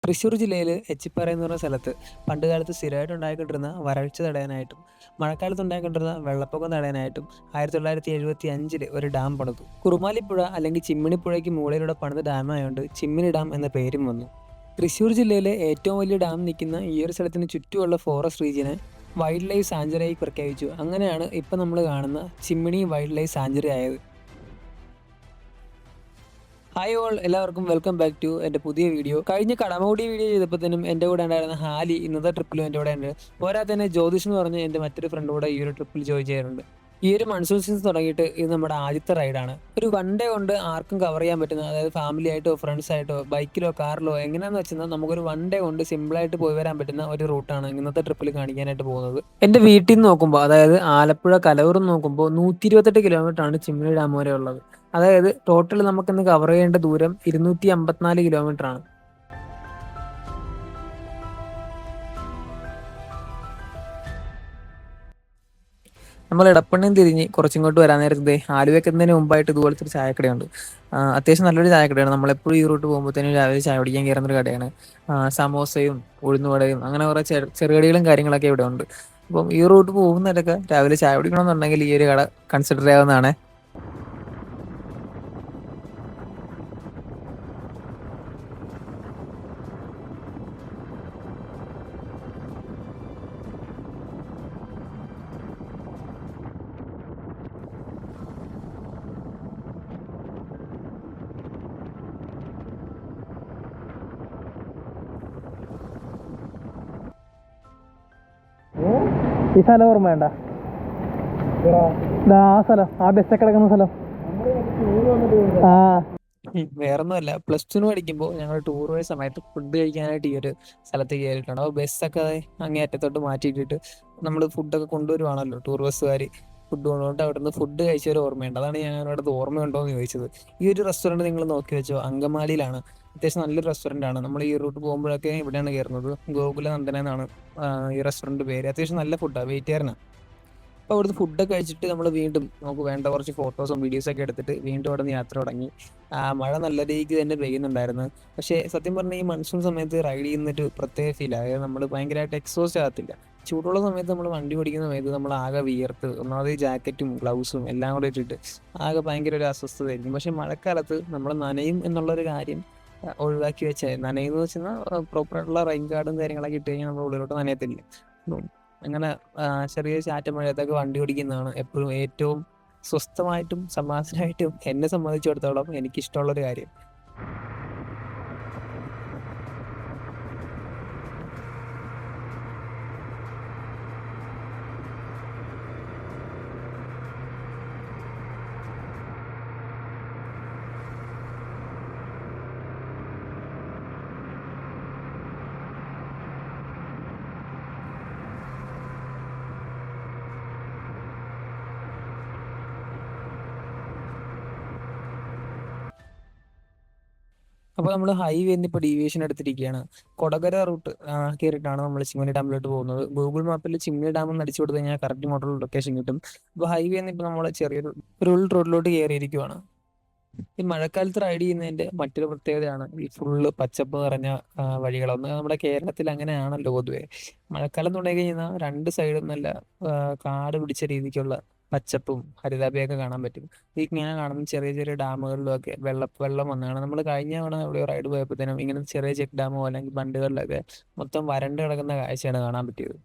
തൃശ്ശൂർ ജില്ലയിൽ എച്ചിപ്പാറ എന്ന് പറഞ്ഞ സ്ഥലത്ത് പണ്ടുകാലത്ത് സ്ഥിരമായിട്ട് ഉണ്ടായിക്കൊണ്ടിരുന്ന വരൾച്ച തടയാനായിട്ടും മഴക്കാലത്ത് ഉണ്ടായിക്കൊണ്ടിരുന്ന വെള്ളപ്പൊക്കം തടയാനായിട്ടും 1975 ഒരു ഡാം പണിതു. കുറുമാലിപ്പുഴ അല്ലെങ്കിൽ ചിമ്മിണിപ്പുഴയ്ക്ക് മുകളിലൂടെ പണിത ഡാമായതുകൊണ്ട് ചിമ്മിനി ഡാം എന്ന പേരും വന്നു. തൃശ്ശൂർ ജില്ലയിലെ ഏറ്റവും വലിയ ഡാം നിൽക്കുന്ന ഈ ഒരു സ്ഥലത്തിന് ചുറ്റുമുള്ള ഫോറസ്റ്റ് റീജിയനെ വൈൽഡ് ലൈഫ് സാഞ്ചുറിയായി പ്രഖ്യാപിച്ചു. അങ്ങനെയാണ് ഇപ്പം നമ്മൾ കാണുന്ന ചിമ്മിണി വൈൽഡ് ലൈഫ് സാഞ്ചുറി ആയത്. ഹായ് ഓൾ, എല്ലാവർക്കും വെൽക്കം ബാക്ക് ടു എൻ്റെ പുതിയ വീഡിയോ. കഴിഞ്ഞ കടമകുടി വീഡിയോ ചെയ്തപ്പോഴത്തേനും എൻ്റെ കൂടെ ഉണ്ടായിരുന്ന ഹാലി ഇന്നത്തെ ട്രിപ്പിലും എൻ്റെ കൂടെ ഉണ്ട്. പോരാ തന്നെ ജ്യോതിഷ് എന്ന് പറഞ്ഞ് എൻ്റെ മറ്റൊരു ഫ്രണ്ട് കൂടെ ഈ ഒരു ട്രിപ്പിൽ ജോയിൻ ചെയ്യാറുണ്ട്. ഈ ഒരു മൺസൂൺ സീസൺ തുടങ്ങിയിട്ട് ഇത് നമ്മുടെ ആദ്യത്തെ റൈഡാണ്. ഒരു വൺ ഡേ കൊണ്ട് ആർക്കും കവർ ചെയ്യാൻ പറ്റുന്ന, അതായത് ഫാമിലി ആയിട്ടോ ഫ്രണ്ട്സ് ആയിട്ടോ ബൈക്കിലോ കാറിലോ എങ്ങനെയാണെന്ന് വെച്ചാൽ നമുക്കൊരു വൺ ഡേ കൊണ്ട് സിമ്പിളായിട്ട് പോയി വരാൻ പറ്റുന്ന ഒരു റൂട്ടാണ് ഇന്നത്തെ ട്രിപ്പിൽ കാണിക്കാനായിട്ട് പോകുന്നത്. എൻ്റെ വീട്ടിൽ നിന്ന് നോക്കുമ്പോൾ, അതായത് ആലപ്പുഴ കലവൂർ നോക്കുമ്പോൾ 128 കിലോമീറ്റർ ആണ് ചിമ്മിനി ഡാം വരെ ഉള്ളത്. അതായത് ടോട്ടൽ നമുക്കിന്ന് കവർ ചെയ്യേണ്ട ദൂരം 254 കിലോമീറ്റർ ആണ്. നമ്മൾ ഇടപ്പണ്ണിയും തിരിഞ്ഞ് കുറച്ചിങ്ങോട്ട് വരാൻ നേരത്തെ ആലുവെക്കുന്നതിന് മുമ്പായിട്ട് ഇതുപോലത്തെ ഒരു ചായക്കടയുണ്ട്. അത്യാവശ്യം നല്ലൊരു ചായക്കടയാണ്. നമ്മളെപ്പോഴും ഈ റൂട്ട് പോകുമ്പോഴത്തേനും രാവിലെ ചായ കുടിക്കാൻ കയറുന്നൊരു കടയാണ്. സമോസയും ഉഴുന്നുവടയും അങ്ങനെ കുറേ ചെറുകടികളും കാര്യങ്ങളൊക്കെ ഇവിടെ ഉണ്ട്. അപ്പം ഈ റൂട്ട് പോകുന്നവരൊക്കെ രാവിലെ ചായ കുടിക്കണമെന്നുണ്ടെങ്കിൽ ഈ ഒരു കട കൺസിഡർ ചെയ്യാവുന്നതാണ്. ഈ സ്ഥലം ഓർമ്മ വേണ്ട, ആ സ്ഥലം, ആ ബസ്സൊക്കെ കിടക്കുന്ന സ്ഥലം. വേറൊന്നുമല്ല, പ്ലസ് ടുന് പഠിക്കുമ്പോൾ ഞങ്ങൾ ടൂർ പോയ സമയത്ത് ഫുഡ് കഴിക്കാനായിട്ട് ഈ ഒരു സ്ഥലത്ത് കയറിയിട്ടുണ്ട്. അപ്പോൾ ബസ്സൊക്കെ അങ്ങേ അറ്റത്തോട്ട് മാറ്റിയിട്ടിട്ട് നമ്മൾ ഫുഡൊക്കെ കൊണ്ടുവരുവാണല്ലോ ടൂർ ബസ്സുകാർ. ഫുഡ് കൊണ്ടുപോയിട്ട് അവിടെ നിന്ന് ഫുഡ് കഴിച്ചൊരു ഓർമ്മയുണ്ട്. അതാണ് ഞാൻ അവിടെ ഓർമ്മയുണ്ടോ എന്ന് ചോദിച്ചത്. ഈ ഒരു റെസ്റ്റോറൻറ്റ് നിങ്ങൾ നോക്കി വെച്ചോ, അങ്കമാലിയിലാണ്. അത്യാവശ്യം നല്ലൊരു റെസ്റ്റോറൻ്റ് ആണ്. നമ്മൾ ഈ റൂട്ട് പോകുമ്പോഴൊക്കെ ഇവിടെയാണ് കയറുന്നത്. ഗോകുല നന്ദന എന്നാണ് ഈ റെസ്റ്റോറൻറ്റ് പേര്. അത്യാവശ്യം നല്ല ഫുഡാണ്, വെയിറ്റുകാരനാണ്. അപ്പോൾ അവിടുന്ന് ഫുഡൊക്കെ കഴിച്ചിട്ട് നമ്മൾ വീണ്ടും നമുക്ക് വേണ്ട കുറച്ച് ഫോട്ടോസും വീഡിയോസൊക്കെ എടുത്തിട്ട് വീണ്ടും അവിടെ നിന്ന് യാത്ര തുടങ്ങി. മഴ നല്ല രീതിക്ക് തന്നെ പെയ്യുന്നുണ്ടായിരുന്നു. പക്ഷേ സത്യം പറഞ്ഞാൽ ഈ മൺസൂൺ സമയത്ത് റൈഡ് ചെയ്യുന്നൊരു പ്രത്യേക ഫീൽ. അതായത് നമ്മൾ ഭയങ്കരമായിട്ട് എക്സോസ്റ്റ് ആകത്തില്ല. ചൂടുള്ള സമയത്ത് നമ്മൾ വണ്ടി ഓടിക്കുന്ന സമയത്ത് നമ്മൾ ആകെ വിയർത്ത്, ഒന്നാമത് ജാക്കറ്റും ഗ്ലൗസും എല്ലാം കൂടെ ഇട്ടിട്ട് ആകെ ഭയങ്കര ഒരു അസ്വസ്ഥതയായിരിക്കും. പക്ഷേ മഴക്കാലത്ത് നമ്മൾ നനയും എന്നുള്ളൊരു കാര്യം ഒഴിവാക്കി വെച്ചാൽ, നനയെന്ന് വെച്ചാൽ പ്രോപ്പറായിട്ടുള്ള റെയിൻ ഗാർഡും കാര്യങ്ങളൊക്കെ ഇട്ട് കഴിഞ്ഞാൽ നമ്മൾ ഉള്ളിലോട്ട് നനയത്തില്ല. അങ്ങനെ ചെറിയ ചാറ്റ മഴയത്തൊക്കെ വണ്ടി ഓടിക്കുന്നതാണ് എപ്പോഴും ഏറ്റവും സ്വസ്ഥമായിട്ടും സമാധാനമായിട്ടും എന്നെ സംബന്ധിച്ചിടത്തോളം എനിക്കിഷ്ടമുള്ളൊരു കാര്യം. അപ്പോൾ നമ്മൾ ഹൈവേ ഇപ്പോൾ ഡീവിയേഷൻ എടുത്തിരിക്കുകയാണ്. കൊടകര റൂട്ട് കയറിയിട്ടാണ് നമ്മൾ ചിമ്മിനി ഡാമിലോട്ട് പോകുന്നത്. ഗൂഗിൾ മാപ്പിൽ ചിമ്മിനി ഡാം എന്ന് അടിച്ചു കൊടുത്തു കഴിഞ്ഞാൽ കറക്റ്റ് മോഡൽ ലൊക്കേഷൻ കിട്ടും. അപ്പോൾ ഹൈവേ ഇപ്പോൾ നമ്മൾ ചെറിയൊരു ഉൾ റോഡിലോട്ട് കയറിയിരിക്കുവാണ്. ഈ മഴക്കാലത്ത് റൈഡ് ചെയ്യുന്നതിൻ്റെ മറ്റൊരു പ്രത്യേകതയാണ് ഈ ഫുള്ള് പച്ചപ്പ് നിറഞ്ഞ വഴികളൊന്ന്. നമ്മുടെ കേരളത്തിൽ അങ്ങനെയാണല്ലോ പൊതുവേ. മഴക്കാലം തുടങ്ങി കഴിഞ്ഞാൽ രണ്ട് സൈഡും നല്ല കാട് പിടിച്ച രീതിക്കുള്ള പച്ചപ്പും ഹരിതാഭയൊക്കെ കാണാൻ പറ്റും. ഈ ഇങ്ങനെ കാണുന്ന ചെറിയ ചെറിയ ഡാമുകളിലൊക്കെ വെള്ളം വന്നതാണ്. നമ്മൾ കഴിഞ്ഞ തവണ ഇവിടെ റൈഡ് പോയപ്പോഴത്തേനും ഇങ്ങനെ ചെറിയ ചെക്ക് ഡാമോ അല്ലെങ്കിൽ ബണ്ടുകളിലൊക്കെ മൊത്തം വരണ്ട് കിടക്കുന്ന കാഴ്ചയാണ് കാണാൻ പറ്റിയത്.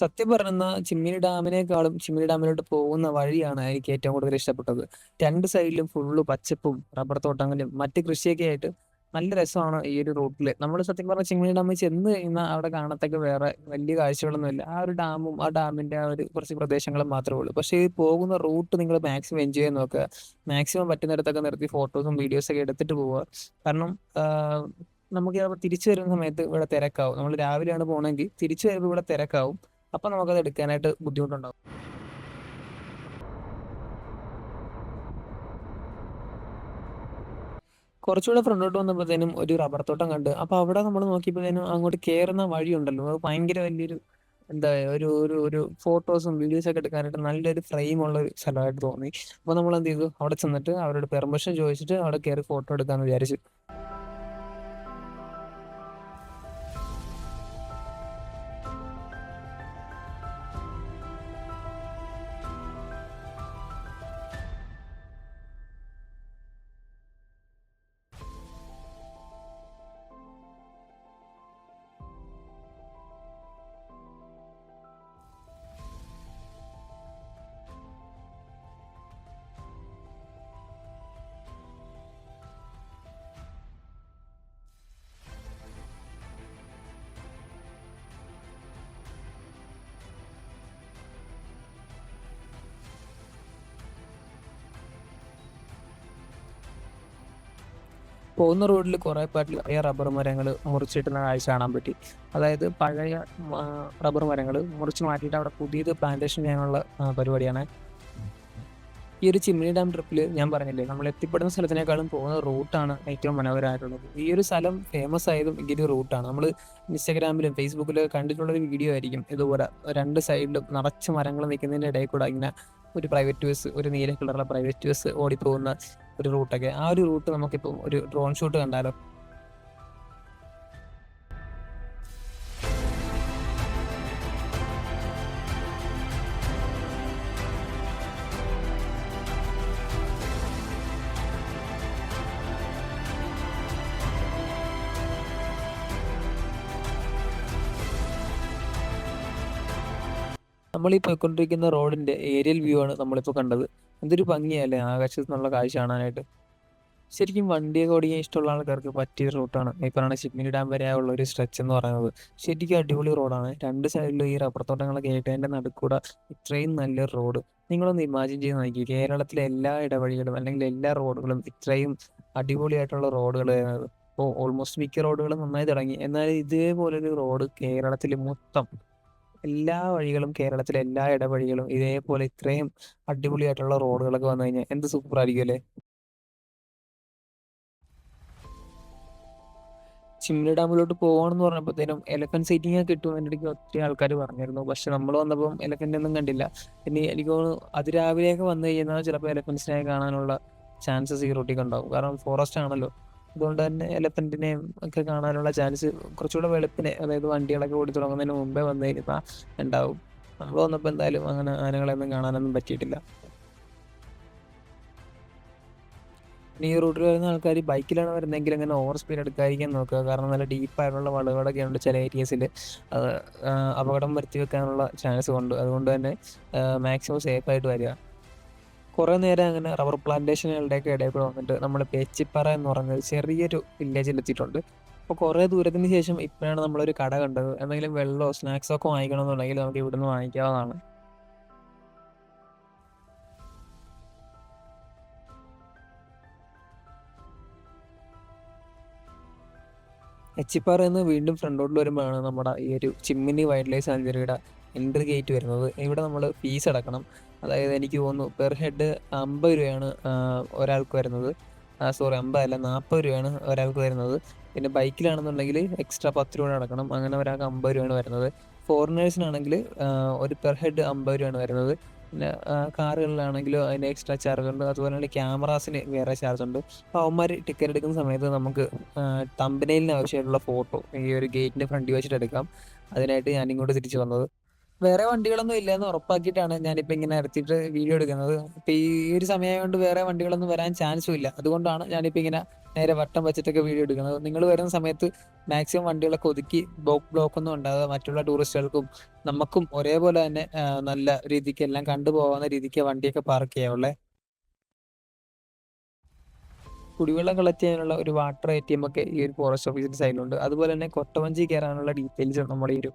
സത്യം പറഞ്ഞ ചിമ്മിനി ഡാമിനേക്കാളും ചിമ്മിനി ഡാമിലോട്ട് പോകുന്ന വഴിയാണ് എനിക്ക് ഏറ്റവും കൂടുതൽ ഇഷ്ടപ്പെട്ടത്. രണ്ട് സൈഡിലും ഫുള്ള് പച്ചപ്പും റബ്ബർ തോട്ടങ്ങളും മറ്റ് കൃഷിയൊക്കെ ആയിട്ട് നല്ല രസമാണ് ഈ ഒരു റൂട്ടിൽ. നമ്മൾ സത്യം പറഞ്ഞ ചിമ്മിനി ഡാമിൽ ചെന്ന് കഴിഞ്ഞാൽ അവിടെ കാണത്തക്ക വേറെ വലിയ കാഴ്ചകളൊന്നുമില്ല. ആ ഒരു ഡാമും ആ ഡാമിന്റെ ആ ഒരു കുറച്ച് പ്രദേശങ്ങളും മാത്രമേ ഉള്ളൂ. പക്ഷേ ഈ പോകുന്ന റൂട്ട് നിങ്ങൾ മാക്സിമം എൻജോയ് ചെയ്യാൻ നോക്കുക. മാക്സിമം പറ്റുന്നിടത്തൊക്കെ നിർത്തി ഫോട്ടോസും വീഡിയോസൊക്കെ എടുത്തിട്ട് പോവുക. കാരണം നമുക്ക് തിരിച്ചു വരുന്ന സമയത്ത് ഇവിടെ തിരക്കാവും. നമ്മൾ രാവിലെയാണ് പോകണമെങ്കിൽ തിരിച്ചു വരുമ്പോൾ ഇവിടെ തിരക്കാവും. അപ്പം നമുക്കത് എടുക്കാനായിട്ട് ബുദ്ധിമുട്ടുണ്ടാവും. കുറച്ചുകൂടെ ഫ്രണ്ടോട്ട് വന്നപ്പോഴത്തേനും ഒരു റബ്ബർ തോട്ടം കണ്ട്. അപ്പൊ അവിടെ നമ്മൾ നോക്കിയപ്പോഴത്തേനും അങ്ങോട്ട് കേറുന്ന വഴിയുണ്ടല്ലോ, അത് ഭയങ്കര വലിയൊരു എന്താ ഒരു ഒരു ഒരു ഫോട്ടോസും വീഡിയോസും ഒക്കെ എടുക്കാനായിട്ട് നല്ലൊരു ഫ്രെയിം ഉള്ള ഒരു സ്ഥലമായിട്ട് തോന്നി. അപ്പൊ നമ്മൾ എന്ത് ചെയ്തു, അവിടെ ചെന്നിട്ട് അവരോട് പെർമിഷൻ ചോദിച്ചിട്ട് അവിടെ കയറി ഫോട്ടോ എടുക്കാന്ന് വിചാരിച്ചു. പോകുന്ന റോഡിൽ കുറെ പഴയ റബ്ബർ മരങ്ങൾ മുറിച്ചിട്ടുന്ന കാഴ്ച കാണാൻ പറ്റി. അതായത് പഴയ റബ്ബർ മരങ്ങൾ മുറിച്ച് മാറ്റിയിട്ട് അവിടെ പുതിയത് പ്ലാന്റേഷൻ ചെയ്യാനുള്ള പരിപാടിയാണ്. ഈ ഒരു ചിമ്മിനി ഡാം ട്രിപ്പിൽ ഞാൻ പറഞ്ഞില്ലേ, നമ്മൾ എത്തിപ്പെടുന്ന സ്ഥലത്തിനേക്കാളും പോകുന്ന റൂട്ടാണ് ഏറ്റവും മനോഹരമായിട്ടുള്ളത്. ഈ ഒരു സ്ഥലം ഫേമസ് ആയതും ഈ ഒരു റൂട്ടാണ്. നമ്മൾ ഇൻസ്റ്റാഗ്രാമിലും ഫേസ്ബുക്കിലും കണ്ടിട്ടുള്ളൊരു വീഡിയോ ആയിരിക്കും. ഇതുപോലെ രണ്ട് സൈഡിലും നിറച്ച് മരങ്ങൾ നിൽക്കുന്നതിൻ്റെ ഇടയിൽ കൂടെ ഇങ്ങനെ ഒരു പ്രൈവറ്റ് ബസ്, ഒരു നീല കളറുള്ള പ്രൈവറ്റ് ബസ് ഓടിപ്പോകുന്ന ഒരു റൂട്ടൊക്കെ. ആ ഒരു റൂട്ട് നമുക്കിപ്പോൾ ഒരു ഡ്രോൺ ഷൂട്ട് കണ്ടാലോ? നമ്മളീ പോയിക്കൊണ്ടിരിക്കുന്ന റോഡിന്റെ ഏരിയൽ വ്യൂ ആണ് നമ്മളിപ്പോൾ കണ്ടത്. എന്തൊരു ഭംഗിയല്ലേ ആകാശത്ത് നിന്നുള്ള കാഴ്ച കാണാനായിട്ട്. ശരിക്കും വണ്ടിയൊക്കെ ഓടിക്കാൻ ഇഷ്ടമുള്ള ആൾക്കാർക്ക് പറ്റിയ റൂട്ടാണ് ഈ പറയുന്ന ചിമ്മിനി ഡാം വരെയുള്ള ഒരു സ്ട്രെച്ച് എന്ന് പറയുന്നത്. ശരിക്കും അടിപൊളി റോഡാണ്. രണ്ട് സൈഡിലും ഈ റബ്ബർ തോട്ടങ്ങളൊക്കെ ആയിട്ട് അതിന്റെ നടുക്കൂടെ ഇത്രയും നല്ലൊരു റോഡ് നിങ്ങളൊന്ന് ഇമാജിൻ ചെയ്ത് നോക്കി. കേരളത്തിലെ എല്ലാ ഇടവഴികളും അല്ലെങ്കിൽ എല്ലാ റോഡുകളും ഇത്രയും അടിപൊളിയായിട്ടുള്ള റോഡുകൾ. ഇപ്പോൾ ഓൾമോസ്റ്റ് മിക്ക റോഡുകളും നന്നായി തുടങ്ങി. എന്നാൽ ഇതേപോലൊരു റോഡ് കേരളത്തിൽ മൊത്തം എല്ലാ വഴികളും, കേരളത്തിലെ എല്ലാ ഇടവഴികളും ഇതേപോലെ ഇത്രയും അടിപൊളിയായിട്ടുള്ള റോഡുകളൊക്കെ വന്നു കഴിഞ്ഞാൽ എന്ത് സൂപ്പർ ആയിരിക്കും അല്ലേ? ചിമ്മിനി ഡാമിലോട്ട് പോവാണെന്ന് പറഞ്ഞപ്പോഴത്തേനും എലഫന്റ് സൈറ്റിംഗ് ഒക്കെ കിട്ടുമെന്ന് എൻ്റെ അടുത്ത് ഒത്തിരി ആൾക്കാർ പറഞ്ഞിരുന്നു. പക്ഷെ നമ്മൾ വന്നപ്പം എലഫന്റ് ഒന്നും കണ്ടില്ല. പിന്നെ എനിക്ക് തോന്നുന്നു അതിരാവിലെയൊക്കെ വന്നു കഴിഞ്ഞാൽ ചിലപ്പോൾ എലഫന്റ്സിനെ കാണാനുള്ള ചാൻസസ് ഈ റൂട്ടിൽ ഉണ്ടാവും. കാരണം ഫോറസ്റ്റ് ആണല്ലോ. അതുകൊണ്ട് തന്നെ എലഫന്റിനെയും ഒക്കെ കാണാനുള്ള ചാൻസ് കുറച്ചുകൂടെ വെളുപ്പിനെ, അതായത് വണ്ടികളൊക്കെ ഓടി തുടങ്ങുന്നതിന് മുമ്പേ വന്നു കഴിഞ്ഞാൽ ഉണ്ടാവും. നമ്മൾ വന്നപ്പോൾ എന്തായാലും അങ്ങനെ ആനകളെയൊന്നും കാണാനൊന്നും പറ്റിയിട്ടില്ല. പിന്നെ ഈ റൂട്ടിൽ വരുന്ന ആൾക്കാർ ബൈക്കിലാണ് വരുന്നതെങ്കിൽ അങ്ങനെ ഓവർ സ്പീഡ് എടുക്കാതിരിക്കാൻ നോക്കുക. കാരണം നല്ല ഡീപ്പായിട്ടുള്ള വളവുകളൊക്കെ ഉണ്ട് ചില ഏരിയസിൽ. അത് അപകടം വരുത്തി വെക്കാനുള്ള ചാൻസ് ഉണ്ട്. അതുകൊണ്ട് തന്നെ മാക്സിമം സേഫായിട്ട് വരിക. കുറേ നേരം അങ്ങനെ റബ്ബർ പ്ലാന്റേഷനുകളുടെയൊക്കെ ഇടയിൽ കൂടെ വന്നിട്ട് നമ്മൾ പേച്ചിപ്പാറ എന്ന് പറഞ്ഞൊരു ചെറിയൊരു വില്ലേജിൽ എത്തിയിട്ടുണ്ട്. അപ്പോൾ കുറേ ദൂരത്തിന് ശേഷം ഇപ്പോഴാണ് നമ്മളൊരു കട കണ്ടത്. എന്തെങ്കിലും വെള്ളമോ സ്നാക്സോ ഒക്കെ വാങ്ങിക്കണമെന്നുണ്ടെങ്കിൽ നമുക്ക് ഇവിടുന്ന് വാങ്ങിക്കാവുന്നതാണ്. എച്ചിപ്പാറയിൽ നിന്ന് വീണ്ടും ഫ്രണ്ടോട്ട് വരുമ്പോഴാണ് നമ്മുടെ ഈ ഒരു ചിമ്മിനി വൈൽഡ് ലൈഫ് സാങ്ച്വറിയുടെ എൻട്രി ഗേറ്റ് വരുന്നത്. ഇവിടെ നമ്മൾ ഫീസ് അടക്കണം. അതായത് എനിക്ക് തോന്നുന്നു പെർ ഹെഡ് 50 രൂപയാണ് ഒരാൾക്ക് വരുന്നത്. സോറി, 50 അല്ല, 40 രൂപയാണ് ഒരാൾക്ക് വരുന്നത്. പിന്നെ ബൈക്കിലാണെന്നുണ്ടെങ്കിൽ എക്സ്ട്രാ 10 രൂപ അടക്കണം. അങ്ങനെ ഒരാൾക്ക് 50 രൂപയാണ് വരുന്നത്. ഫോറിനേഴ്സിനാണെങ്കിൽ ഒരു പെർ ഹെഡ് 50 രൂപയാണ് വരുന്നത്. പിന്നെ കാറുകളിലാണെങ്കിലും അതിന് എക്സ്ട്രാ ചാർജ് ഉണ്ട്. അതുപോലെ തന്നെ ക്യാമറാസിന് വേറെ ചാർജ് ഉണ്ട്. അപ്പോൾ അവന്മാർ ടിക്കറ്റ് എടുക്കുന്ന സമയത്ത് നമുക്ക് തമ്പനയിലിന് ആവശ്യമായിട്ടുള്ള ഫോട്ടോ ഈ ഒരു ഗേറ്റിന്റെ ഫ്രണ്ടിൽ വെച്ചിട്ട് എടുക്കാം. അതിനായിട്ട് ഞാൻ ഇങ്ങോട്ട് തിരിച്ചു വന്നത്. വേറെ വണ്ടികളൊന്നും ഇല്ലെന്ന് ഉറപ്പാക്കിയിട്ടാണ് ഞാനിപ്പോൾ ഇങ്ങനെ നിർത്തിയിട്ട് വീഡിയോ എടുക്കുന്നത്. ഇപ്പം ഈ ഒരു സമയമായതുകൊണ്ട് വേറെ വണ്ടികളൊന്നും വരാൻ ചാൻസും ഇല്ല. അതുകൊണ്ടാണ് ഞാനിപ്പോൾ ഇങ്ങനെ നേരെ വട്ടം വെച്ചിട്ടൊക്കെ വീഡിയോ എടുക്കുന്നത്. നിങ്ങൾ വരുന്ന സമയത്ത് മാക്സിമം വണ്ടികളൊക്കെ ഒതുക്കി ബ്ലോക്കൊന്നും ഉണ്ടാകാതെ മറ്റുള്ള ടൂറിസ്റ്റുകൾക്കും നമുക്കും ഒരേപോലെ തന്നെ നല്ല രീതിക്ക് എല്ലാം കണ്ടുപോകാവുന്ന രീതിക്ക് വണ്ടിയൊക്കെ പാർക്ക് ചെയ്യാവുള്ളേ. കുടിവെള്ളം കളക്ട് ചെയ്യാനുള്ള ഒരു വാട്ടർ ATM ഒക്കെ ഈ ഒരു ഫോറസ്റ്റ് ഓഫീസിന്റെ സൈഡിലുണ്ട്. അതുപോലെ തന്നെ കൊട്ടവഞ്ചി കയറാനുള്ള ഡീറ്റെയിൽസ് നമ്മുടെ ഈ ഒരു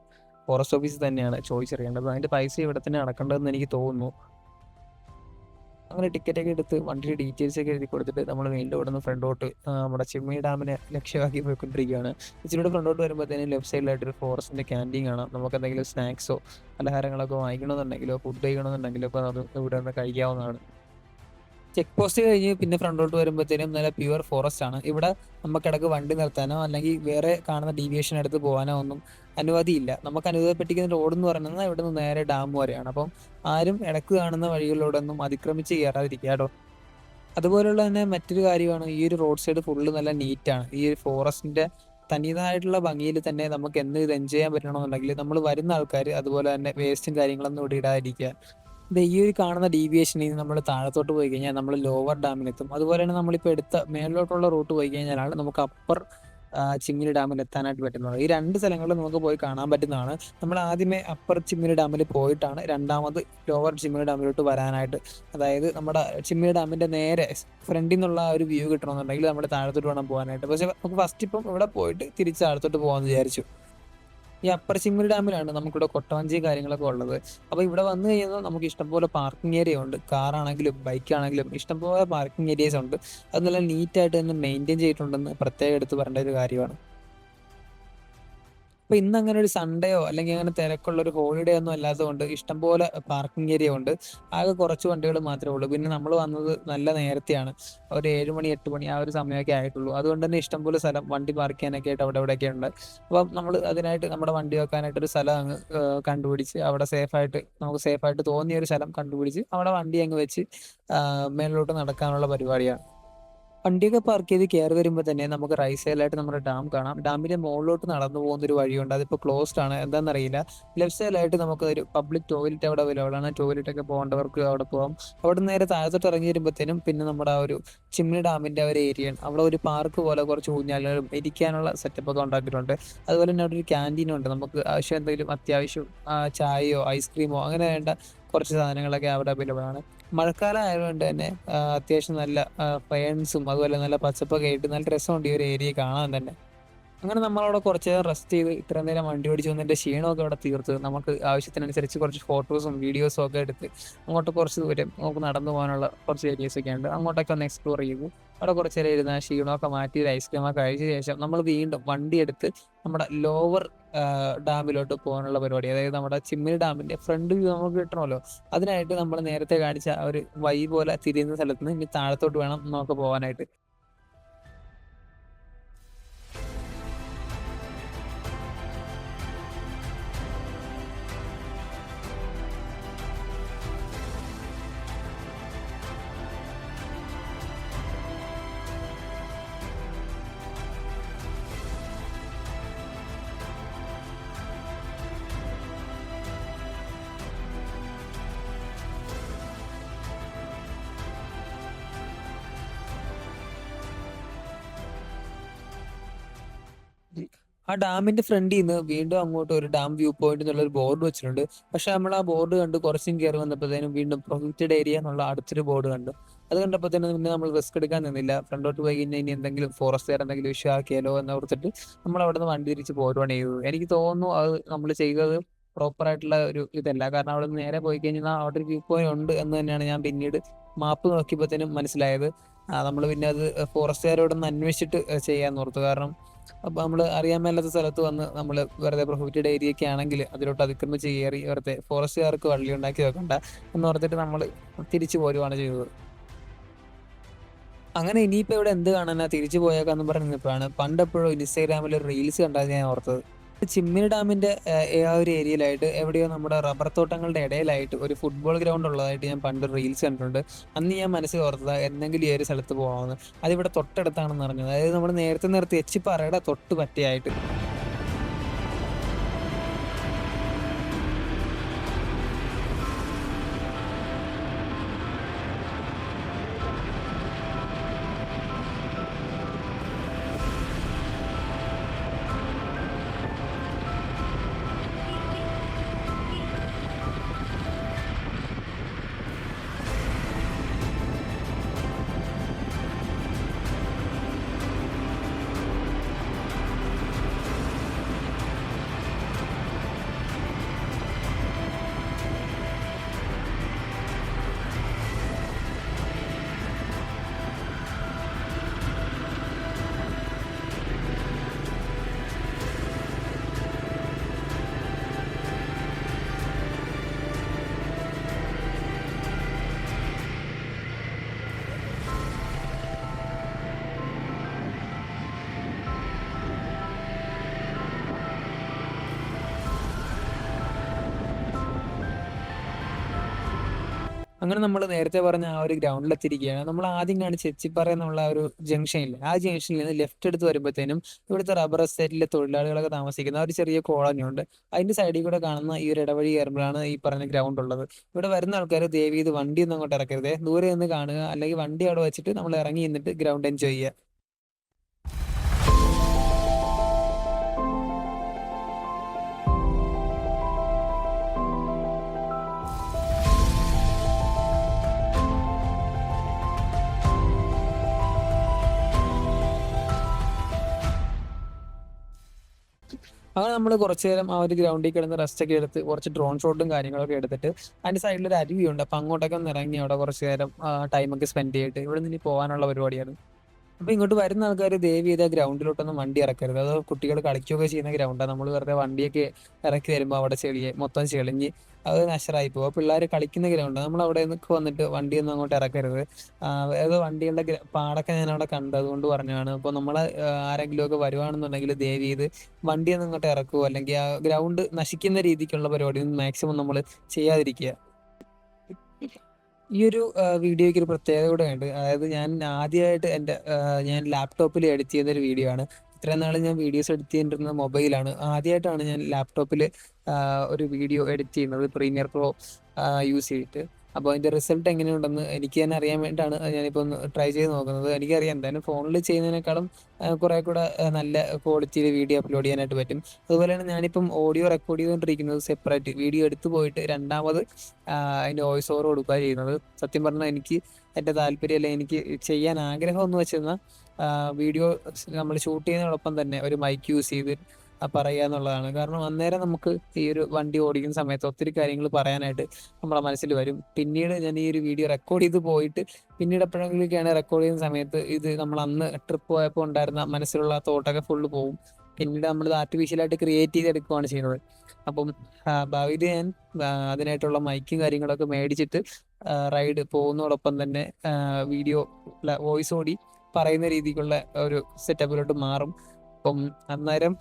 ഫോറസ്റ്റ് ഓഫീസിൽ തന്നെയാണ് ചോദിച്ചറിയേണ്ടത്. അതിന്റെ പൈസ ഇവിടെ തന്നെ അടക്കേണ്ടതെന്ന് എനിക്ക് തോന്നുന്നു. അങ്ങനെ ടിക്കറ്റ് ഒക്കെ എടുത്ത് വണ്ടിയുടെ ഡീറ്റെയിൽസ് ഒക്കെ എഴുതി കൊടുത്തിട്ട് നമ്മൾ വീണ്ടും ഇവിടെ നിന്ന് ഫ്രണ്ടോട്ട് നമ്മുടെ ചിമ്മിനി ഡാമിനെ ലക്ഷ്യമാക്കി പോയിക്കൊണ്ടിരിക്കുകയാണ്. ഇച്ചിരി ഫ്രണ്ടോട്ട് വരുമ്പോഴത്തേനും ലെഫ്റ്റ് സൈഡിലായിട്ട് ഒരു ഫോറസ്റ്റിന്റെ ക്യാൻറ്റീൻ കാണാം. നമുക്ക് എന്തെങ്കിലും സ്നാക്സോ പലഹാരങ്ങളൊക്കെ വാങ്ങിക്കണമെന്നുണ്ടെങ്കിലോ ഫുഡ് കഴിക്കണമെന്നുണ്ടെങ്കിലോ അപ്പോൾ അത് ഇവിടെ നിന്ന് കഴിക്കാവുന്നതാണ്. ചെക്ക് പോസ്റ്റ് കഴിഞ്ഞ് പിന്നെ ഫ്രണ്ടോട്ട് വരുമ്പോഴത്തേനും നല്ല പ്യുവർ ഫോറസ്റ്റ് ആണ്. ഇവിടെ നമുക്കിടക്ക് വണ്ടി നിർത്താനോ അല്ലെങ്കിൽ വേറെ കാണുന്ന ഡീവിയേഷൻ എടുത്ത് പോകാനോ ഒന്നും അനുമതിയില്ല. നമുക്ക് അനുവദിപ്പെട്ടിരിക്കുന്ന റോഡ് എന്ന് പറയുന്നത് ഇവിടെ നിന്ന് നേരെ ഡാം വരെയാണ്. അപ്പം ആരും ഇടക്ക് കാണുന്ന വഴികളിലൂടെ ഒന്നും അതിക്രമിച്ച് കയറാതിരിക്കുക കേട്ടോ. അതുപോലുള്ള തന്നെ മറ്റൊരു കാര്യമാണ്, ഈ ഒരു റോഡ് സൈഡ് ഫുള്ള് നല്ല നീറ്റാണ്. ഈ ഒരു ഫോറസ്റ്റിന്റെ തനതായിട്ടുള്ള ഭംഗിയിൽ തന്നെ നമുക്ക് എന്ന് ഇത് എൻജോയ് ചെയ്യാൻ പറ്റണമെന്നുണ്ടെങ്കിൽ നമ്മൾ വരുന്ന ആൾക്കാർ അതുപോലെ തന്നെ വേസ്റ്റും കാര്യങ്ങളൊന്നും ഇവിടെ ഇടാതിരിക്കുക. ഈ ഒരു കാണുന്ന ഡീവിയേഷനിൽ നിന്ന് നമ്മൾ താഴത്തോട്ട് പോയി കഴിഞ്ഞാൽ നമ്മൾ ലോവർ ഡാമിലെത്തും. അതുപോലെ തന്നെ നമ്മളിപ്പോൾ എടുത്ത മേളിലോട്ടുള്ള റൂട്ട് പോയി കഴിഞ്ഞാലാണ് നമുക്ക് അപ്പർ ചിമ്മിനി ഡാമിൽ എത്താനായിട്ട് പറ്റുന്നത്. ഈ രണ്ട് സ്ഥലങ്ങളിലും നമുക്ക് പോയി കാണാൻ പറ്റുന്നതാണ്. നമ്മൾ ആദ്യമേ അപ്പർ ചിമ്മിനി ഡാമിൽ പോയിട്ടാണ് രണ്ടാമത് ലോവർ ചിമ്മിനി ഡാമിലോട്ട് വരാനായിട്ട്. അതായത് നമ്മുടെ ചിമ്മിനി ഡാമിന്റെ നേരെ ഫ്രണ്ടിൽ നിന്നുള്ള ആ ഒരു വ്യൂ കിട്ടണമെന്നുണ്ടെങ്കിൽ നമ്മൾ താഴത്തോട്ട് വേണം പോകാനായിട്ട്. പക്ഷെ നമുക്ക് ഫസ്റ്റ് ഇപ്പം ഇവിടെ പോയിട്ട് തിരിച്ച് താഴത്തോട്ട് പോകാമെന്ന് വിചാരിച്ചു. ഈ അപ്പർ ചിമ്മിനി ഡാമിലാണ് നമുക്കിവിടെ കൊട്ടവഞ്ചി കാര്യങ്ങളൊക്കെ ഉള്ളത്. അപ്പോൾ ഇവിടെ വന്നു കഴിഞ്ഞാൽ നമുക്ക് ഇഷ്ടംപോലെ പാർക്കിംഗ് ഏരിയ ഉണ്ട്. കാറാണെങ്കിലും ബൈക്കാണെങ്കിലും ഇഷ്ടംപോലെ പാർക്കിംഗ് ഏരിയസ് ഉണ്ട്. അത് നല്ല നീറ്റായിട്ട് തന്നെ മെയിൻറ്റെയിൻ ചെയ്തിട്ടുണ്ടെന്ന് പ്രത്യേകം എടുത്ത് പറയേണ്ട ഒരു കാര്യമാണ്. അപ്പൊ ഇന്ന് അങ്ങനെ ഒരു സൺഡേയോ അല്ലെങ്കിൽ അങ്ങനെ തിരക്കുള്ള ഒരു ഹോളിഡേ ഒന്നും അല്ലാത്തതുകൊണ്ട് ഇഷ്ടംപോലെ പാർക്കിംഗ് ഏരിയ ഉണ്ട്. ആകെ കുറച്ച് വണ്ടികൾ മാത്രമേ ഉള്ളൂ. പിന്നെ നമ്മൾ വന്നത് നല്ല നേരത്തെയാണ്, ഒരു 7 മണി 8 മണി ആ ഒരു സമയമൊക്കെ ആയിട്ടുള്ളൂ. അതുകൊണ്ട് തന്നെ ഇഷ്ടംപോലെ സ്ഥലം വണ്ടി പാർക്ക് ചെയ്യാനൊക്കെ ആയിട്ട് അവിടെ ഇവിടെയൊക്കെ ഉണ്ട്. അപ്പം നമ്മൾ അതിനായിട്ട് നമ്മുടെ വണ്ടി വെക്കാനായിട്ട് ഒരു സ്ഥലം അങ്ങ് കണ്ടുപിടിച്ച് അവിടെ നമുക്ക് സേഫായിട്ട് തോന്നിയ ഒരു സ്ഥലം കണ്ടുപിടിച്ച് അവിടെ വണ്ടി അങ്ങ് വെച്ച് മേളിലോട്ട് നടക്കാനുള്ള പരിപാടിയാണ്. വണ്ടിയൊക്കെ പാർക്ക് ചെയ്ത് കയറി വരുമ്പോൾ തന്നെ നമുക്ക് റൈറ്റ് സൈഡിലായിട്ട് നമ്മുടെ ഡാം കാണാം. ഡാമിന്റെ മുകളിലോട്ട് നടന്നു പോകുന്ന ഒരു വഴിയുണ്ട്, അതിപ്പോൾ ക്ലോസ്ഡ് ആണ്, എന്താണെന്നറിയില്ല. ലെഫ്റ്റ് സൈഡിലായിട്ട് നമുക്ക് ഒരു പബ്ലിക് ടോയ്ലറ്റ് അവിടെ അവൈലബിൾ ആണ്. ടോയ്ലറ്റ് ഒക്കെ പോകേണ്ടവർക്ക് അവിടെ പോകാം. അവിടെ നിന്ന് നേരെ താഴത്തോട്ട് ഇറങ്ങി വരുമ്പോഴത്തേനും പിന്നെ നമ്മുടെ ആ ഒരു ചിമ്മിനി ഡാമിന്റെ ഒരു ഏരിയയാണ്. അവിടെ ഒരു പാർക്ക് പോലെ കുറച്ച് ഊഞ്ഞാലുകളും ഇരിക്കാനുള്ള സെറ്റപ്പ് ഒക്കെ ഉണ്ടാക്കിയിട്ടുണ്ട്. അതുപോലെ തന്നെ അവിടെ ഒരു ക്യാൻറ്റീനും ഉണ്ട്. നമുക്ക് ആവശ്യം എന്തെങ്കിലും അത്യാവശ്യം ചായയോ ഐസ്ക്രീമോ അങ്ങനെ വേണ്ട കുറച്ച് സാധനങ്ങളൊക്കെ അവിടെ അവൈലബിൾ ആണ്. മഴക്കാലം ആയതുകൊണ്ട് തന്നെ അത്യാവശ്യം നല്ല ഫയൻസും അതുപോലെ നല്ല പച്ചപ്പൊക്കെ ആയിട്ട് നല്ല രസമുണ്ട് ഈ ഒരു ഏരിയ കാണാൻ തന്നെ. അങ്ങനെ നമ്മളവിടെ കുറച്ച് നേരം റെസ്റ്റ് ചെയ്ത് ഇത്രയും നേരം വണ്ടി ഓടിച്ച് വന്നതിന്റെ ക്ഷീണമൊക്കെ അവിടെ തീർത്ത് നമുക്ക് ആവശ്യത്തിനനുസരിച്ച് കുറച്ച് ഫോട്ടോസും വീഡിയോസും ഒക്കെ എടുത്ത് അങ്ങോട്ട് കുറച്ച് ദൂരം നമുക്ക് നടന്നു പോകാനുള്ള കുറച്ച് ഏരിയസ് ഒക്കെ ഉണ്ട്. അങ്ങോട്ടൊക്കെ ഒന്ന് എക്സ്പ്ലോർ ചെയ്തു. അവിടെ കുറച്ച് നേരം ഇരുന്ന ക്ഷീണമൊക്കെ മാറ്റി ഒരു ഐസ്ക്രീമൊക്കെ കഴിച്ച ശേഷം നമ്മൾ വീണ്ടും വണ്ടി എടുത്ത് നമ്മുടെ ലോവർ ഡാമിലോട്ട് പോകാനുള്ള പരിപാടി. അതായത് നമ്മുടെ ചിമ്മിനി ഡാമിന്റെ ഫ്രണ്ട് വ്യൂ നമുക്ക് കിട്ടണമല്ലോ, അതിനായിട്ട് നമ്മൾ നേരത്തെ കാണിച്ച ആ ഒരു വഴി പോലെ തിരിയുന്ന സ്ഥലത്ത് നിന്ന് ഇനി താഴത്തോട്ട് വേണം നമുക്ക് പോകാനായിട്ട്. ആ ഡാമിന്റെ ഫ്രണ്ടിൽ നിന്ന് വീണ്ടും അങ്ങോട്ട് ഒരു ഡാം വ്യൂ പോയിന്റ് എന്നുള്ള ഒരു ബോർഡ് വെച്ചിട്ടുണ്ട്. പക്ഷെ നമ്മൾ ആ ബോർഡ് കണ്ട് കുറച്ചും കയറി വന്നപ്പോഴത്തേനും വീണ്ടും പ്രൊഹിബിറ്റഡ് ഏരിയ എന്നുള്ള അടുത്തൊരു ബോർഡ് കണ്ടു. അത് കണ്ടപ്പോഴത്തേനും പിന്നെ നമ്മൾ റിസ്ക് എടുക്കാൻ നിന്നില്ല. ഫ്രണ്ടോട്ട് പോയി കഴിഞ്ഞാൽ ഇനി എന്തെങ്കിലും ഫോറസ്റ്റുകാർ എന്തെങ്കിലും ഇഷ്യൂ ആക്കിയാലോ എന്ന് ഓർത്തിട്ട് നമ്മൾ അവിടെ നിന്ന് വണ്ടി തിരിച്ച് പോരുവാണ് ചെയ്തത്. എനിക്ക് തോന്നുന്നു അത് നമ്മൾ ചെയ്തത് പ്രോപ്പർ ആയിട്ടുള്ള ഒരു ഇതല്ല. കാരണം അവിടെ നിന്ന് നേരെ പോയി കഴിഞ്ഞാൽ അവിടെ ഒരു വ്യൂ പോയിന്റ് ഉണ്ട് എന്ന് തന്നെയാണ് ഞാൻ പിന്നീട് മാപ്പ് നോക്കിയപ്പോഴത്തേനും മനസ്സിലായത്. നമ്മൾ പിന്നെ അത് ഫോറസ്റ്റുകാരോടൊന്ന് അന്വേഷിച്ചിട്ട് ചെയ്യാൻ ഓർത്തു. കാരണം അപ്പൊ നമ്മൾ അറിയാൻ മേലാത്ത സ്ഥലത്ത് വന്ന് നമ്മൾ വെറുതെ പ്രൊഹിബിറ്റഡ് ഏരിയ ഒക്കെ ആണെങ്കിൽ അതിലോട്ട് അതിക്രമിച്ച് കയറി വെറുതെ ഫോറസ്റ്റുകാർക്ക് വള്ളി ഉണ്ടാക്കി വെക്കണ്ട എന്ന് ഓർത്തിട്ട് നമ്മൾ തിരിച്ചു പോരുവാണ് ചെയ്തത്. അങ്ങനെ ഇനിയിപ്പോ ഇവിടെ എന്ത് കാണാനാ, തിരിച്ചു പോയേക്കാന്ന് പറഞ്ഞപ്പോഴാണ് പണ്ടെപ്പോഴും ഇൻസ്റ്റാഗ്രാമിൽ ഒരു റീൽസ് കണ്ടാൽ ഞാൻ ഓർത്തത്. ചിമ്മിനി ഡാമിന്റെ ആ ഒരു ഏരിയയിലായിട്ട് എവിടെയോ നമ്മുടെ റബ്ബർ തോട്ടങ്ങളുടെ ഇടയിലായിട്ട് ഒരു ഫുട്ബോൾ ഗ്രൗണ്ട് ഉള്ളതായിട്ട് ഞാൻ പണ്ട് റീൽസ് കണ്ടിട്ടുണ്ട്. അന്ന് ഞാൻ മനസ്സിൽ ഓർത്തത് എന്തെങ്കിലും ഈ ഒരു സ്ഥലത്ത് പോകാമെന്ന്. അതിവിടെ തൊട്ടടുത്താണെന്ന് പറഞ്ഞത്. അതായത് നമ്മൾ നേരത്തെ നിർത്തി എച്ചിപ്പാറയുടെ തൊട്ട് പറ്റിയായിട്ട്. അങ്ങനെ നമ്മൾ നേരത്തെ പറഞ്ഞ ആ ഒരു ഗ്രൗണ്ടിലെത്തിയിരിക്കുകയാണ്. നമ്മൾ ആദ്യം കാണിച്ച എച്ചിപ്പാറ എന്നുള്ള ആ ഒരു ജംഗ്ഷനിൽ, ആ ജംഗ്ഷനിൽ നിന്ന് ലെഫ്റ്റ് എടുത്ത് വരുമ്പോഴത്തേനും ഇവിടുത്തെ റബ്ബർ എസ്റ്റേറ്റിലെ തൊഴിലാളികളൊക്കെ താമസിക്കുന്ന ഒരു ചെറിയ കോളനി ഉണ്ട്. അതിന്റെ സൈഡിൽ കൂടെ കാണുന്ന ഈ ഒരു ഇടവഴി കയറുമ്പോഴാണ് ഈ പറഞ്ഞ ഗ്രൗണ്ട് ഉള്ളത്. ഇവിടെ വരുന്ന ആൾക്കാർ ദയവ് ചെയ്ത് വണ്ടി ഒന്നും അങ്ങോട്ട് ഇറക്കരുതേ, ദൂരെ നിന്ന് കാണുക, അല്ലെങ്കിൽ വണ്ടി അവിടെ വെച്ചിട്ട് നമ്മൾ ഇറങ്ങി നിന്നിട്ട് ഗ്രൗണ്ട് എൻജോയ് ചെയ്യുക. അങ്ങനെ നമ്മൾ കുറച്ചു നേരം ആ ഒരു ഗ്രൗണ്ടിൽ കിടന്ന് റെസ്റ്റ് ഒക്കെ എടുത്ത് കുറച്ച് ഡ്രോൺ ഷോട്ടും കാര്യങ്ങളൊക്കെ എടുത്തിട്ട് അതിന്റെ സൈഡിൽ ഒരു അരുവിയുണ്ട്. അപ്പൊ അങ്ങോട്ടൊക്കെ ഒന്ന് ഇറങ്ങി അവിടെ കുറച്ച് നേരം ടൈമൊക്കെ സ്പെൻഡ് ചെയ്തിട്ട് ഇവിടെ നിന്ന് ഇനി പോകാനുള്ള പരിപാടിയാണ്. അപ്പൊ ഇങ്ങോട്ട് വരുന്ന ആൾക്കാർ ദയവ് ചെയ്ത് ഗ്രൗണ്ടിലോട്ടൊന്നും വണ്ടി ഇറക്കരുത്. അത് കുട്ടികൾ കളിക്കുകയൊക്കെ ചെയ്യുന്ന ഗ്രൗണ്ടാണ്. നമ്മൾ വെറുതെ വണ്ടിയൊക്കെ ഇറക്കി വരുമ്പോൾ അവിടെ മൊത്തം ചെളിഞ്ഞ് അത് നശരായി പോകും. പിള്ളേർ കളിക്കുന്ന ഗ്രൗണ്ടാണ്. നമ്മൾ അവിടെ നിന്നൊക്കെ വന്നിട്ട് വണ്ടിയൊന്നും അങ്ങോട്ട് ഇറക്കരുത്. ഏതോ വണ്ടികളുടെ പാടൊക്കെ ഞാൻ അവിടെ കണ്ടത് അതുകൊണ്ട് പറഞ്ഞതാണ്. അപ്പോൾ നമ്മൾ ആരെങ്കിലും ഒക്കെ വരുവാണെന്നുണ്ടെങ്കിൽ ദയവ് ചെയ്ത് വണ്ടിയൊന്നും അങ്ങോട്ട് ഇറക്കുവോ അല്ലെങ്കിൽ ആ ഗ്രൗണ്ട് നശിക്കുന്ന രീതിക്കുള്ള പരിപാടിയൊന്നും മാക്സിമം നമ്മൾ ചെയ്യാതിരിക്കുക. ഈ ഒരു വീഡിയോയ്ക്ക് ഒരു പ്രത്യേകത കൂടെ ഉണ്ട്. അതായത് ഞാൻ ആദ്യമായിട്ട് ഞാൻ ലാപ്ടോപ്പിൽ എഡിറ്റ് ചെയ്ത ഒരു വീഡിയോ ആണ്. ഇത്രയും നാൾ ഞാൻ വീഡിയോസ് എഡിറ്റ് ചെയ്തിരുന്നത് മൊബൈലാണ്. ആദ്യമായിട്ടാണ് ഞാൻ ലാപ്ടോപ്പിൽ ഒരു വീഡിയോ എഡിറ്റ് ചെയ്യുന്നത് പ്രീമിയർ പ്രോ യൂസ് ചെയ്തിട്ട്. അപ്പോൾ അതിന്റെ റിസൾട്ട് എങ്ങനെയുണ്ടെന്ന് എനിക്ക് തന്നെ അറിയാൻ വേണ്ടിയിട്ടാണ് ഞാനിപ്പോൾ ഒന്ന് ട്രൈ ചെയ്ത് നോക്കുന്നത്. എനിക്കറിയാം എന്തായാലും ഫോണിൽ ചെയ്യുന്നതിനേക്കാളും കുറെ കൂടെ നല്ല ക്വാളിറ്റിയിൽ വീഡിയോ അപ്ലോഡ് ചെയ്യാനായിട്ട് പറ്റും. അതുപോലെയാണ് ഞാനിപ്പം ഓഡിയോ റെക്കോർഡ് ചെയ്തുകൊണ്ടിരിക്കുന്നത് സെപ്പറേറ്റ്, വീഡിയോ എടുത്തു പോയിട്ട് രണ്ടാമത് അതിന്റെ വോയിസ് ഓവർ കൊടുക്കുക ചെയ്യുന്നത്. സത്യം പറഞ്ഞാൽ എനിക്ക് എൻ്റെ താല്പര്യം, അല്ലെങ്കിൽ എനിക്ക് ചെയ്യാൻ ആഗ്രഹം എന്ന് വെച്ചിരുന്ന വീഡിയോ നമ്മൾ ഷൂട്ട് ചെയ്യുന്നതോടൊപ്പം തന്നെ ഒരു മൈക്ക് യൂസ് ചെയ്ത് പറയുക എന്നുള്ളതാണ്. കാരണം അന്നേരം നമുക്ക് ഈ ഒരു വണ്ടി ഓടിക്കുന്ന സമയത്ത് ഒത്തിരി കാര്യങ്ങൾ പറയാനായിട്ട് നമ്മളെ മനസ്സിൽ വരും. പിന്നീട് ഞാൻ ഈ ഒരു വീഡിയോ റെക്കോർഡ് ചെയ്ത് പോയിട്ട് പിന്നീട് എപ്പോഴെങ്കിലൊക്കെയാണ് റെക്കോർഡ് ചെയ്യുന്ന സമയത്ത് ഇത് നമ്മൾ അന്ന് ട്രിപ്പ് പോയപ്പോൾ ഉണ്ടായിരുന്ന മനസ്സിലുള്ള തോട്ടൊക്കെ ഫുള്ള് പോകും. പിന്നീട് നമ്മൾ ആർട്ടിഫിഷ്യലായിട്ട് ക്രിയേറ്റ് ചെയ്തെടുക്കുകയാണ് ചെയ്യുന്നത്. അപ്പം ഭാവിയിൽ ഞാൻ അതിനായിട്ടുള്ള മൈക്കും കാര്യങ്ങളൊക്കെ മേടിച്ചിട്ട് റൈഡ് പോകുന്നതോടൊപ്പം തന്നെ വീഡിയോ വോയിസ് ഓടി പറയുന്ന രീതിക്കുള്ള ഒരു സെറ്റപ്പിലോട്ട് മാറും. അപ്പം അന്നേരം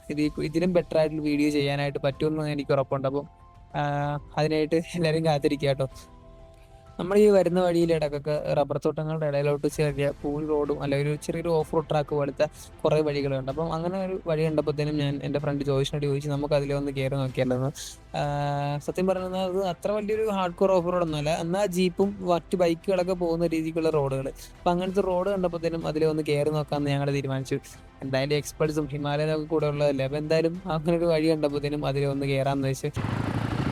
ഇതിലും ബെറ്റർ ആയിട്ടുള്ള വീഡിയോ ചെയ്യാനായിട്ട് പറ്റുമെന്ന് എനിക്ക് ഉറപ്പുണ്ട്. അപ്പം അതിനായിട്ട് എല്ലാവരും കാത്തിരിക്കുക കേട്ടോ. നമ്മൾ ഈ വരുന്ന വഴിയിൽ ഇടക്കൊക്കെ റബ്ബർ തോട്ടങ്ങളുടെ ഇടയിലോട്ട് ചെറിയ പൂൾ റോഡും അല്ലെങ്കിൽ ഒരു ചെറിയൊരു ഓഫ് റോഡ് ട്രാക്ക് പോലത്തെ കുറേ വഴികളുണ്ട്. അപ്പം അങ്ങനെ ഒരു വഴി കണ്ടപ്പോഴത്തേനും ഞാൻ എൻ്റെ ഫ്രണ്ട് ജോയിഷിനോട് ചോദിച്ചു നമുക്ക് അതിലൊന്ന് കയറി നോക്കിയാലെന്ന്. സത്യം പറഞ്ഞാൽ അത് അത്ര വലിയൊരു ഹാർഡ് കോർ ഓഫ് റോഡ് ഒന്നുമല്ല, എന്നാൽ ജീപ്പും മറ്റ് ബൈക്കുകളൊക്കെ പോകുന്ന രീതിക്കുള്ള റോഡുകൾ. അപ്പം അങ്ങനത്തെ റോഡ് കണ്ടപ്പോഴത്തേനും അതിലൊന്ന് കയറി നോക്കാമെന്ന് ഞങ്ങൾ തീരുമാനിച്ചു. എന്തായാലും എക്സ്പെർട്സും ഹിമാലയൊക്കെ കൂടെ ഉള്ളതല്ലേ, അപ്പം എന്തായാലും അങ്ങനെ ഒരു വഴി കണ്ടപ്പോഴത്തേനും അതിലൊന്ന് കയറാമെന്ന് വെച്ച്.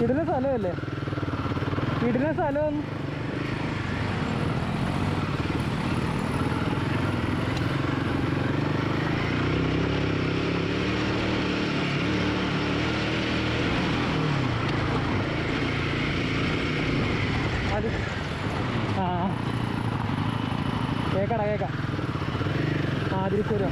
ഇടുന്ന സ്ഥലമല്ലേ, ഇടുന്ന സ്ഥലം അത് കേക്കാം തിരിച്ചു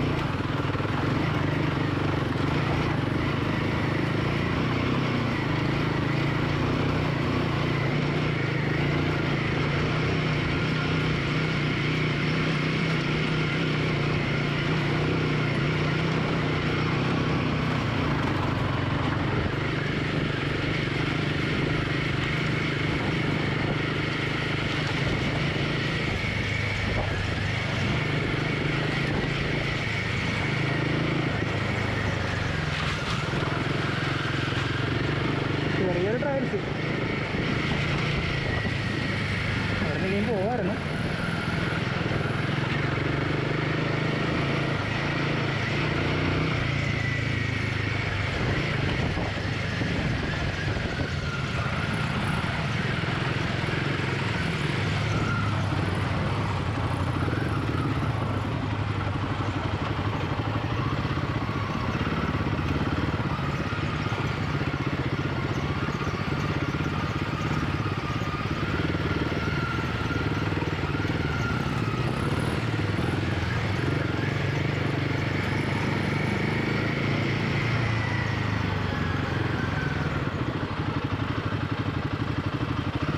ചെറിയൊരു ട്രയൽസ് അവിടെ പോവായിരുന്നു.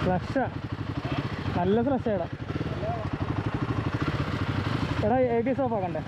ഫ്ലഷാ, നല്ല ഫ്ലഷാ. എടാ ABS ഓഫ് ആക്കണ്ടേ?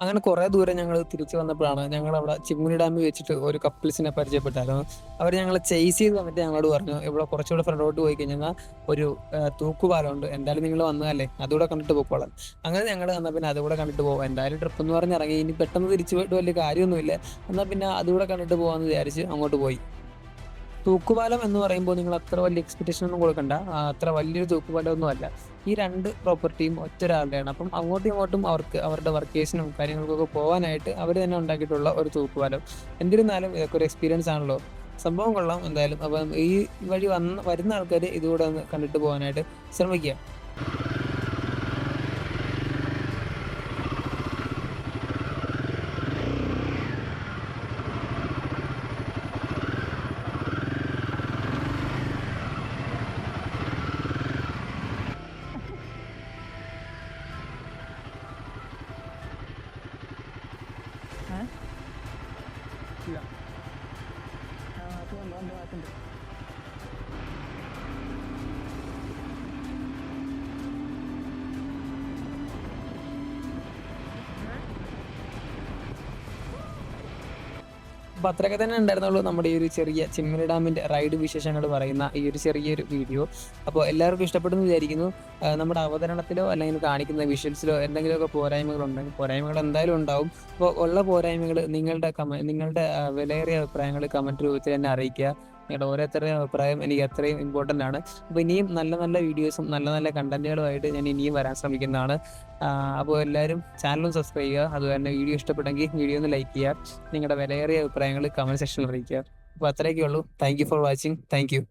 അങ്ങനെ കുറേ ദൂരം ഞങ്ങൾ തിരിച്ചു വന്നപ്പോഴാണ് ഞങ്ങൾ അവിടെ ചിമ്മിനി ഡാമിൽ വെച്ചിട്ട് ഒരു കപ്പിൾസിനെ പരിചയപ്പെട്ടായിരുന്നു. അവർ ഞങ്ങളെ ചേസ് ചെയ്ത് വന്നിട്ട് ഞങ്ങളോട് പറഞ്ഞു, ഇവിടെ കുറച്ചുകൂടെ ഫ്രണ്ടോട്ട് പോയി കഴിഞ്ഞാൽ ഒരു തൂക്കുപാലമുണ്ട്, എന്തായാലും നിങ്ങൾ വന്നതല്ലേ അതുകൂടെ കണ്ടിട്ട് പോയിക്കോളാം. അങ്ങനെ ഞങ്ങൾ എന്നാൽ പിന്നെ അതുകൂടെ കണ്ടിട്ട് പോകാം, എന്തായാലും ട്രിപ്പ് എന്ന് പറഞ്ഞ് ഇറങ്ങി, ഇനി പെട്ടെന്ന് തിരിച്ചു പോയിട്ട് വലിയ കാര്യമൊന്നുമില്ല, എന്നാൽ പിന്നെ അതുകൂടെ കണ്ടിട്ട് പോകാമെന്ന് വിചാരിച്ച് അങ്ങോട്ട് പോയി. തൂക്കുപാലം എന്ന് പറയുമ്പോൾ നിങ്ങൾ അത്ര വലിയ എക്സ്പെക്ടേഷൻ ഒന്നും കൊടുക്കണ്ട, അത്ര വലിയൊരു തൂക്കുപാലം ഒന്നും അല്ല. ഈ 2 പ്രോപ്പർട്ടിയും ഒറ്റൊരാളുടെയാണ്. അപ്പം അങ്ങോട്ടും ഇങ്ങോട്ടും അവർക്ക് അവരുടെ വർക്കേഴ്സിനും കാര്യങ്ങൾക്കൊക്കെ പോകാനായിട്ട് അവർ തന്നെ ഉണ്ടാക്കിയിട്ടുള്ള ഒരു തൂക്കുപാലം. എന്നിരുന്നാലും ഇതൊക്കെ ഒരു എക്സ്പീരിയൻസ് ആണല്ലോ, സംഭവം കൊള്ളാം എന്തായാലും. അപ്പം ഈ വഴി വരുന്ന ആൾക്കാർ ഇതുകൂടെ ഒന്ന് കണ്ടിട്ട് പോകാനായിട്ട് ശ്രമിക്കുക. ഇല്ല, അത് ഭാഗത്തുണ്ട്. അപ്പോൾ അത്രയൊക്കെ തന്നെ ഉണ്ടായിരുന്നുള്ളൂ നമ്മുടെ ഈ ഒരു ചെറിയ ചിമ്മിനി ഡാമിൻ്റെ റൈഡ് വിശേഷങ്ങൾ പറയുന്ന ഈ ഒരു ചെറിയൊരു വീഡിയോ. അപ്പോൾ എല്ലാവർക്കും ഇഷ്ടപ്പെടുന്നു വിചാരിക്കുന്നു. നമ്മുടെ അവതരണത്തിലോ അല്ലെങ്കിൽ കാണിക്കുന്ന വിഷ്വൽസിലോ എന്തെങ്കിലുമൊക്കെ പോരായ്മകളുണ്ടെങ്കിൽ പോരായ്മകൾ എന്തായാലും ഉണ്ടാവും. അപ്പോൾ ഉള്ള പോരായ്മകൾ നിങ്ങളുടെ വിലയേറിയ അഭിപ്രായങ്ങൾ കമൻറ്റ് രൂപത്തിൽ തന്നെ അറിയിക്കുക. നിങ്ങളുടെ ഓരോരുത്തരുടെയും അഭിപ്രായം എനിക്ക് അത്രയും ഇമ്പോർട്ടൻ്റ് ആണ്. അപ്പോൾ ഇനിയും നല്ല നല്ല വീഡിയോസും നല്ല നല്ല കണ്ടന്റുകളുമായിട്ട് ഞാൻ ഇനിയും വരാൻ ശ്രമിക്കുന്നതാണ്. അപ്പോൾ എല്ലാവരും ചാനലും സബ്സ്ക്രൈബ് ചെയ്യുക. അതുപോലെ തന്നെ വീഡിയോ ഇഷ്ടപ്പെട്ടെങ്കിൽ വീഡിയോ ഒന്ന് ലൈക്ക് ചെയ്യുക. നിങ്ങളുടെ വിലയേറിയ അഭിപ്രായങ്ങൾ കമൻറ്റ് സെക്ഷനിൽ അറിയിക്കുക. അപ്പോൾ അത്രയൊക്കെ ഉള്ളൂ. Thank you for watching. Thank you.